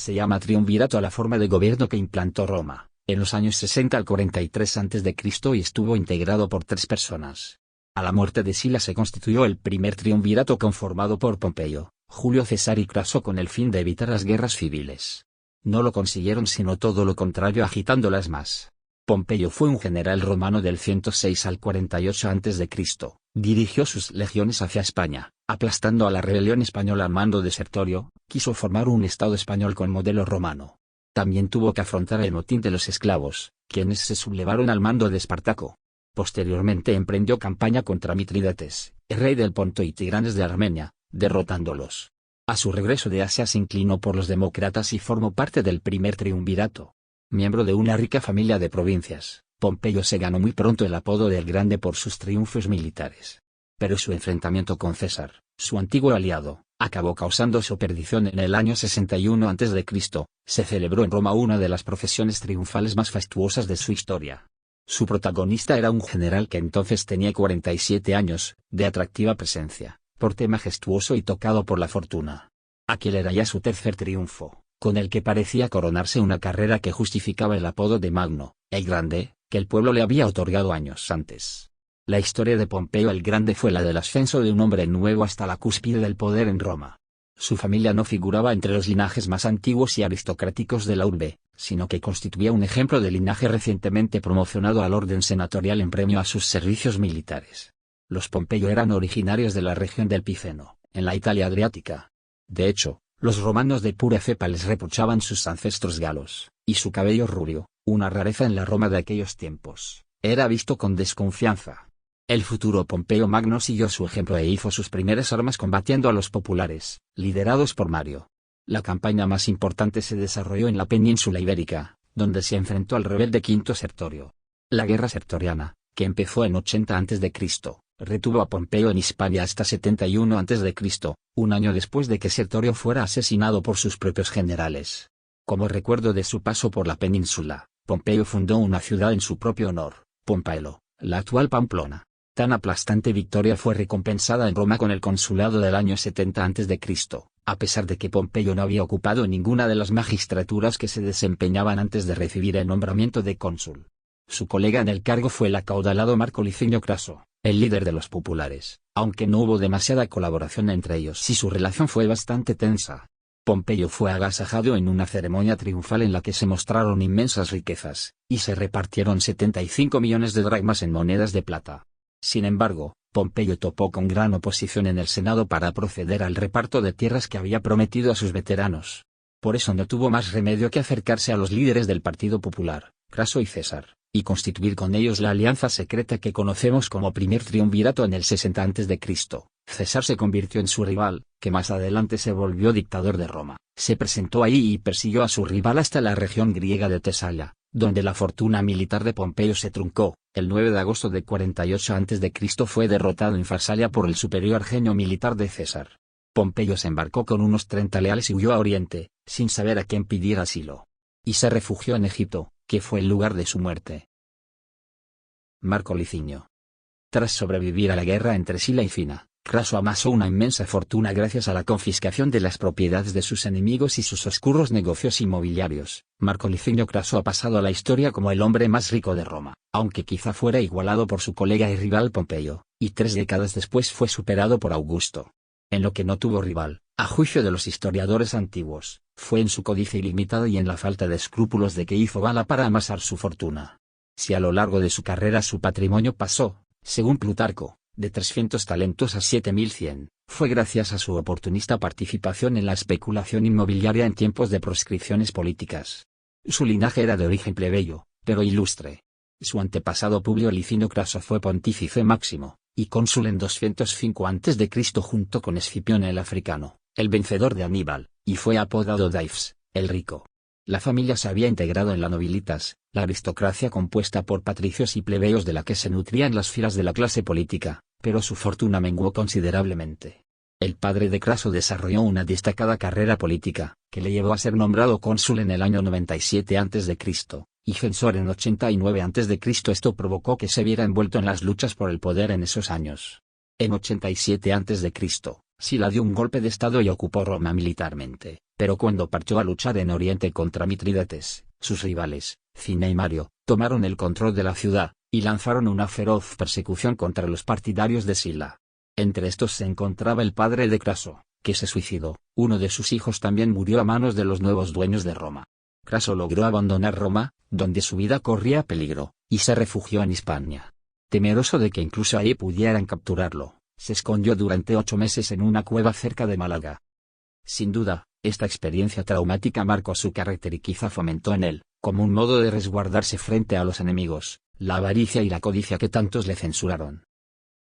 Se llama triunvirato a la forma de gobierno que implantó Roma, en los años 60 al 43 a.C. y estuvo integrado por 3 personas. A la muerte de Sila se constituyó el primer triunvirato conformado por Pompeyo, Julio César y Craso con el fin de evitar las guerras civiles. No lo consiguieron sino todo lo contrario agitándolas más. Pompeyo fue un general romano del 106 al 48 a.C., dirigió sus legiones hacia España, aplastando a la rebelión española a mando de Sertorio, quiso formar un estado español con modelo romano. También tuvo que afrontar el motín de los esclavos, quienes se sublevaron al mando de Espartaco. Posteriormente emprendió campaña contra Mitrídates, el rey del Ponto y Tigranes de Armenia, derrotándolos. A su regreso de Asia se inclinó por los demócratas y formó parte del primer triunvirato. Miembro de una rica familia de provincias, Pompeyo se ganó muy pronto el apodo del Grande por sus triunfos militares. Pero su enfrentamiento con César, su antiguo aliado, acabó causando su perdición en el año 61 a.C. Se celebró en Roma una de las procesiones triunfales más fastuosas de su historia. Su protagonista era un general que entonces tenía 47 años, de atractiva presencia, porte majestuoso y tocado por la fortuna. Aquel era ya su tercer triunfo, con el que parecía coronarse una carrera que justificaba el apodo de Magno, el Grande, que el pueblo le había otorgado años antes. La historia de Pompeyo el Grande fue la del ascenso de un hombre nuevo hasta la cúspide del poder en Roma. Su familia no figuraba entre los linajes más antiguos y aristocráticos de la urbe, sino que constituía un ejemplo de linaje recientemente promocionado al orden senatorial en premio a sus servicios militares. Los Pompeyo eran originarios de la región del Piceno, en la Italia adriática. De hecho, los romanos de pura cepa les reprochaban sus ancestros galos, y su cabello rubio, una rareza en la Roma de aquellos tiempos, era visto con desconfianza. El futuro Pompeyo Magno siguió su ejemplo e hizo sus primeras armas combatiendo a los populares, liderados por Mario. La campaña más importante se desarrolló en la península ibérica, donde se enfrentó al rebelde Quinto Sertorio. La guerra sertoriana, que empezó en 80 a.C., retuvo a Pompeyo en Hispania hasta 71 a.C., un año después de que Sertorio fuera asesinado por sus propios generales. Como recuerdo de su paso por la península, Pompeyo fundó una ciudad en su propio honor, Pompaelo, la actual Pamplona. Tan aplastante victoria fue recompensada en Roma con el consulado del año 70 a.C., a pesar de que Pompeyo no había ocupado ninguna de las magistraturas que se desempeñaban antes de recibir el nombramiento de cónsul. Su colega en el cargo fue el acaudalado Marco Licinio Craso, el líder de los populares, aunque no hubo demasiada colaboración entre ellos y su relación fue bastante tensa. Pompeyo fue agasajado en una ceremonia triunfal en la que se mostraron inmensas riquezas, y se repartieron 75 millones de dracmas en monedas de plata. Sin embargo, Pompeyo topó con gran oposición en el Senado para proceder al reparto de tierras que había prometido a sus veteranos. Por eso no tuvo más remedio que acercarse a los líderes del Partido Popular, Craso y César, y constituir con ellos la alianza secreta que conocemos como primer triunvirato en el 60 a.C. César se convirtió en su rival, que más adelante se volvió dictador de Roma. Se presentó ahí y persiguió a su rival hasta la región griega de Tesalia, donde la fortuna militar de Pompeyo se truncó. El 9 de agosto de 48 a.C. fue derrotado en Farsalia por el superior genio militar de César. Pompeyo se embarcó con unos 30 leales y huyó a Oriente, sin saber a quién pidiera asilo. Y se refugió en Egipto, que fue el lugar de su muerte. Marco Licinio. Tras sobrevivir a la guerra entre Sila y Fina, Craso amasó una inmensa fortuna gracias a la confiscación de las propiedades de sus enemigos y sus oscuros negocios inmobiliarios. Marco Licinio Craso ha pasado a la historia como el hombre más rico de Roma, aunque quizá fuera igualado por su colega y rival Pompeyo, y 3 décadas después fue superado por Augusto. En lo que no tuvo rival, a juicio de los historiadores antiguos, fue en su codicia ilimitada y en la falta de escrúpulos de que hizo gala para amasar su fortuna. Si a lo largo de su carrera su patrimonio pasó, según Plutarco, de 300 talentos a 7.100, fue gracias a su oportunista participación en la especulación inmobiliaria en tiempos de proscripciones políticas. Su linaje era de origen plebeyo, pero ilustre. Su antepasado Publio Licinio Craso fue pontífice máximo, y cónsul en 205 a.C. junto con Escipión el africano, el vencedor de Aníbal, y fue apodado Daifs, el rico. La familia se había integrado en la nobilitas, la aristocracia compuesta por patricios y plebeyos de la que se nutrían las filas de la clase política, pero su fortuna menguó considerablemente. El padre de Craso desarrolló una destacada carrera política, que le llevó a ser nombrado cónsul en el año 97 a.C., y censor en 89 a.C. Esto provocó que se viera envuelto en las luchas por el poder en esos años. En 87 a.C., Sila dio un golpe de estado y ocupó Roma militarmente, Pero cuando partió a luchar en Oriente contra Mitrídates, sus rivales, Cinna y Mario, tomaron el control de la ciudad, y lanzaron una feroz persecución contra los partidarios de Sila. Entre estos se encontraba el padre de Craso, que se suicidó. Uno de sus hijos también murió a manos de los nuevos dueños de Roma. Craso logró abandonar Roma, donde su vida corría peligro, y se refugió en Hispania. Temeroso de que incluso ahí pudieran capturarlo, se escondió durante 8 meses en una cueva cerca de Málaga. Sin duda, esta experiencia traumática marcó su carácter y quizá fomentó en él, como un modo de resguardarse frente a los enemigos, la avaricia y la codicia que tantos le censuraron.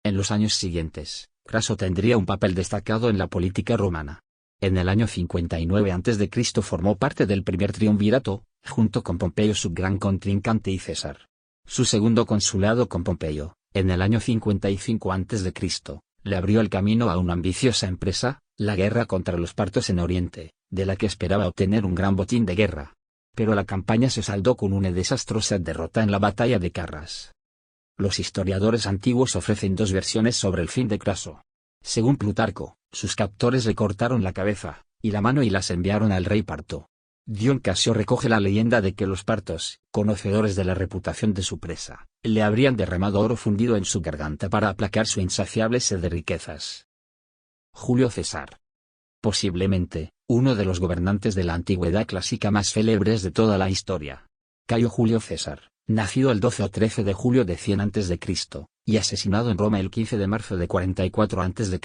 En los años siguientes, Craso tendría un papel destacado en la política romana. En el año 59 a.C. formó parte del primer triunvirato, junto con Pompeyo su gran contrincante y César. Su segundo consulado con Pompeyo, en el año 55 a.C., le abrió el camino a una ambiciosa empresa, la guerra contra los partos en Oriente, de la que esperaba obtener un gran botín de guerra. Pero la campaña se saldó con una desastrosa derrota en la batalla de Carras. Los historiadores antiguos ofrecen 2 versiones sobre el fin de Craso. Según Plutarco, sus captores le cortaron la cabeza, y la mano y las enviaron al rey parto. Dion Casio recoge la leyenda de que los partos, conocedores de la reputación de su presa, le habrían derramado oro fundido en su garganta para aplacar su insaciable sed de riquezas. Julio César. Posiblemente, uno de los gobernantes de la antigüedad clásica más célebres de toda la historia. Cayo Julio César, nacido el 12 o 13 de julio de 100 a.C., y asesinado en Roma el 15 de marzo de 44 a.C.,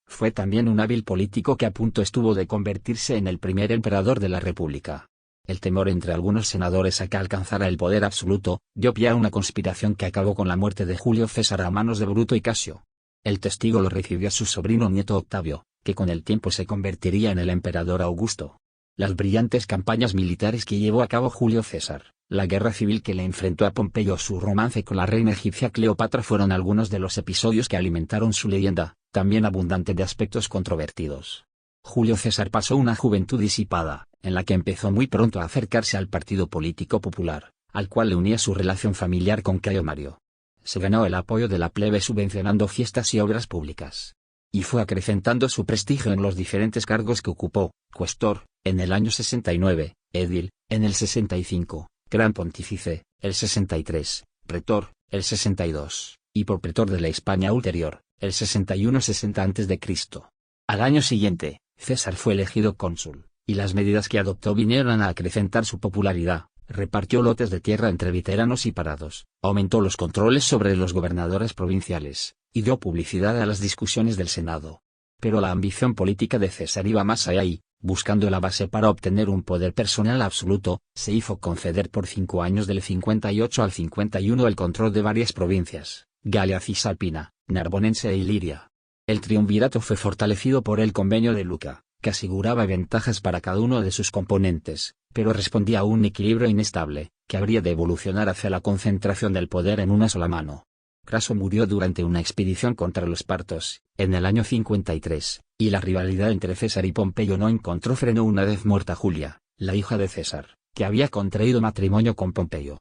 fue también un hábil político que a punto estuvo de convertirse en el primer emperador de la República. El temor entre algunos senadores a que alcanzara el poder absoluto, dio pie a una conspiración que acabó con la muerte de Julio César a manos de Bruto y Casio. El testigo lo recibió a su sobrino nieto Octavio, que con el tiempo se convertiría en el emperador Augusto. Las brillantes campañas militares que llevó a cabo Julio César, la guerra civil que le enfrentó a Pompeyo o su romance con la reina egipcia Cleopatra fueron algunos de los episodios que alimentaron su leyenda, también abundante de aspectos controvertidos. Julio César pasó una juventud disipada, en la que empezó muy pronto a acercarse al Partido Político Popular, al cual le unía su relación familiar con Cayo Mario. Se ganó el apoyo de la plebe subvencionando fiestas y obras públicas. Y fue acrecentando su prestigio en los diferentes cargos que ocupó: cuestor, en el año 69, édil, en el 65, gran pontífice, el 63, pretor, el 62, y por pretor de la Hispania Ulterior, el 61-60 a.C. Al año siguiente, César fue elegido cónsul, y las medidas que adoptó vinieron a acrecentar su popularidad. Repartió lotes de tierra entre veteranos y parados, aumentó los controles sobre los gobernadores provinciales, y dio publicidad a las discusiones del Senado. Pero la ambición política de César iba más allá y, buscando la base para obtener un poder personal absoluto, se hizo conceder por 5 años del 58 al 51 el control de varias provincias: Galia Cisalpina, Narbonense e Iliria. El triunvirato fue fortalecido por el Convenio de Luca, que aseguraba ventajas para cada uno de sus componentes, pero respondía a un equilibrio inestable, que habría de evolucionar hacia la concentración del poder en una sola mano. Craso murió durante una expedición contra los partos, en el año 53, y la rivalidad entre César y Pompeyo no encontró freno una vez muerta Julia, la hija de César, que había contraído matrimonio con Pompeyo.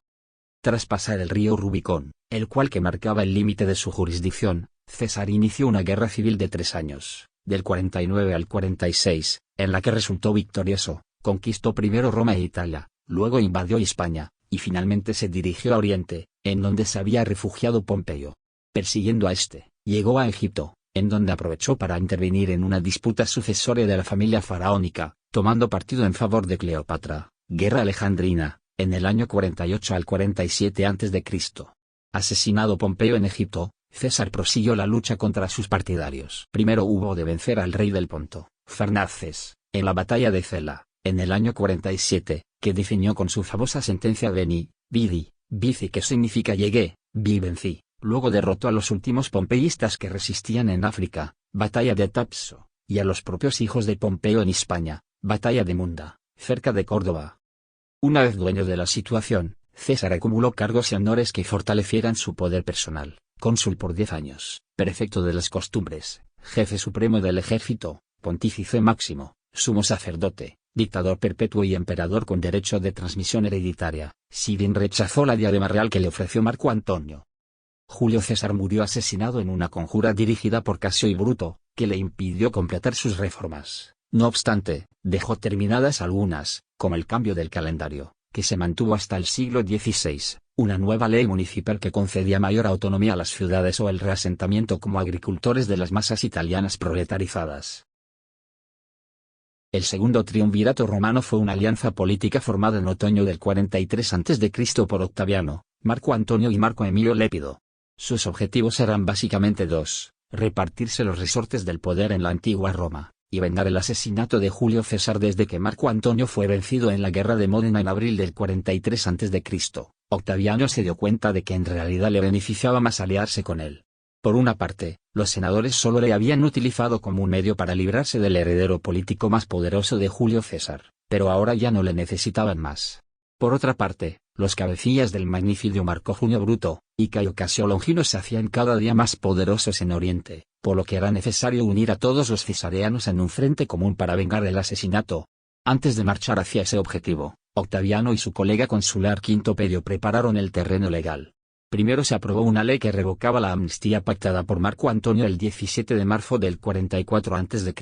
Tras pasar el río Rubicón, el cual que marcaba el límite de su jurisdicción, César inició una guerra civil de 3 años, del 49 al 46, en la que resultó victorioso. Conquistó primero Roma e Italia, luego invadió Hispania, y finalmente se dirigió a Oriente, en donde se había refugiado Pompeyo. Persiguiendo a este, llegó a Egipto, en donde aprovechó para intervenir en una disputa sucesoria de la familia faraónica, tomando partido en favor de Cleopatra. Guerra alejandrina, en el año 48 al 47 a.C. Asesinado Pompeyo en Egipto, César prosiguió la lucha contra sus partidarios. Primero hubo de vencer al rey del Ponto, Farnaces, en la batalla de Cela, en el año 47, que definió con su famosa sentencia Veni, Vidi, Vici, que significa llegué, vi, vencí. Luego derrotó a los últimos pompeyistas que resistían en África, batalla de Tapso, y a los propios hijos de Pompeyo en Hispania, batalla de Munda, cerca de Córdoba. Una vez dueño de la situación, César acumuló cargos y honores que fortalecieran su poder personal: cónsul por 10 años, prefecto de las costumbres, jefe supremo del ejército, pontífice máximo, sumo sacerdote, dictador perpetuo y emperador con derecho de transmisión hereditaria, si bien rechazó la diadema real que le ofreció Marco Antonio. Julio César murió asesinado en una conjura dirigida por Casio y Bruto, que le impidió completar sus reformas. No obstante, dejó terminadas algunas, como el cambio del calendario, que se mantuvo hasta el siglo XVI, una nueva ley municipal que concedía mayor autonomía a las ciudades o el reasentamiento como agricultores de las masas italianas proletarizadas. El segundo triunvirato romano fue una alianza política formada en otoño del 43 a.C. por Octaviano, Marco Antonio y Marco Emilio Lépido. Sus objetivos eran básicamente dos: repartirse los resortes del poder en la antigua Roma, y vengar el asesinato de Julio César. Desde que Marco Antonio fue vencido en la guerra de Módena en abril del 43 a.C., Octaviano se dio cuenta de que en realidad le beneficiaba más aliarse con él. Por una parte, los senadores solo le habían utilizado como un medio para librarse del heredero político más poderoso de Julio César, pero ahora ya no le necesitaban más. Por otra parte, los cabecillas del magnicidio Marco Junio Bruto y Cayo Casio Longino se hacían cada día más poderosos en Oriente, por lo que era necesario unir a todos los cisareanos en un frente común para vengar el asesinato. Antes de marchar hacia ese objetivo, Octaviano y su colega consular Quinto Pedio prepararon el terreno legal. Primero se aprobó una ley que revocaba la amnistía pactada por Marco Antonio el 17 de marzo del 44 a.C.,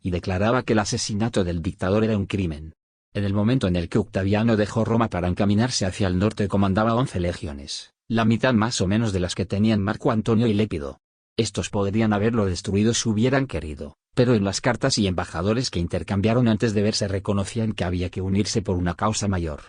y declaraba que el asesinato del dictador era un crimen. En el momento en el que Octaviano dejó Roma para encaminarse hacia el norte, comandaba 11 legiones, la mitad más o menos de las que tenían Marco Antonio y Lépido. Estos podrían haberlo destruido si hubieran querido, pero en las cartas y embajadores que intercambiaron antes de verse reconocían que había que unirse por una causa mayor.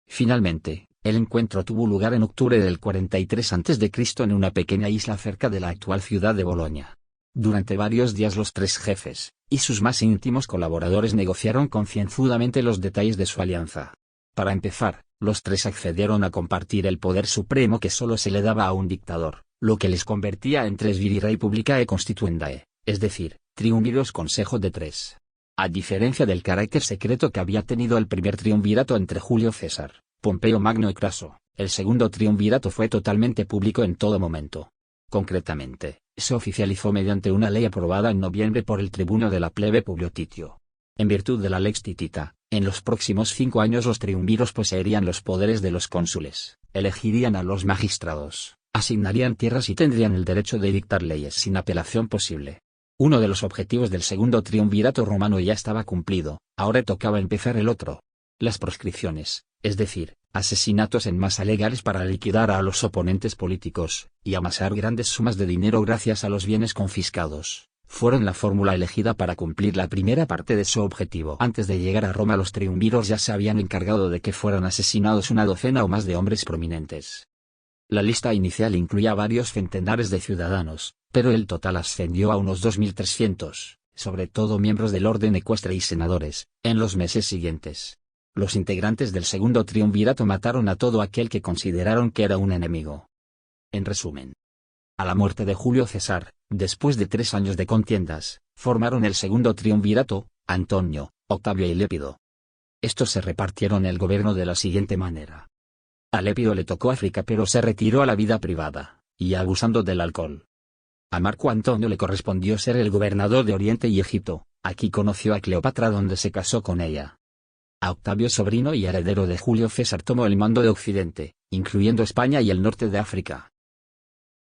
Finalmente, el encuentro tuvo lugar en octubre del 43 a.C. en una pequeña isla cerca de la actual ciudad de Bolonia. Durante varios días los tres jefes, y sus más íntimos colaboradores, negociaron concienzudamente los detalles de su alianza. Para empezar, los tres accedieron a compartir el poder supremo que solo se le daba a un dictador, lo que les convertía en tres viri republicae constituendae, es decir, triunviros consejo de tres. A diferencia del carácter secreto que había tenido el primer triunvirato entre Julio César, Pompeyo Magno y Craso, el segundo triunvirato fue totalmente público en todo momento. Concretamente, se oficializó mediante una ley aprobada en noviembre por el tribuno de la plebe Publio Titio. En virtud de la Lex Titita, en los próximos 5 años los triunviros poseerían los poderes de los cónsules, elegirían a los magistrados, asignarían tierras y tendrían el derecho de dictar leyes sin apelación posible. Uno de los objetivos del segundo triunvirato romano ya estaba cumplido, ahora tocaba empezar el otro. Las proscripciones, es decir, asesinatos en masa legales para liquidar a los oponentes políticos, y amasar grandes sumas de dinero gracias a los bienes confiscados, fueron la fórmula elegida para cumplir la primera parte de su objetivo. Antes de llegar a Roma, los triunviros ya se habían encargado de que fueran asesinados una docena o más de hombres prominentes. La lista inicial incluía varios centenares de ciudadanos, pero el total ascendió a unos 2.300, sobre todo miembros del orden ecuestre y senadores, en los meses siguientes. Los integrantes del segundo triunvirato mataron a todo aquel que consideraron que era un enemigo. En resumen, a la muerte de Julio César, después de 3 años de contiendas, formaron el segundo triunvirato, Antonio, Octavio y Lépido. Estos se repartieron el gobierno de la siguiente manera. A Lépido le tocó África, pero se retiró a la vida privada, y abusando del alcohol. A Marco Antonio le correspondió ser el gobernador de Oriente y Egipto, aquí conoció a Cleopatra donde se casó con ella. A Octavio, sobrino y heredero de Julio César, tomó el mando de Occidente, incluyendo España y el norte de África.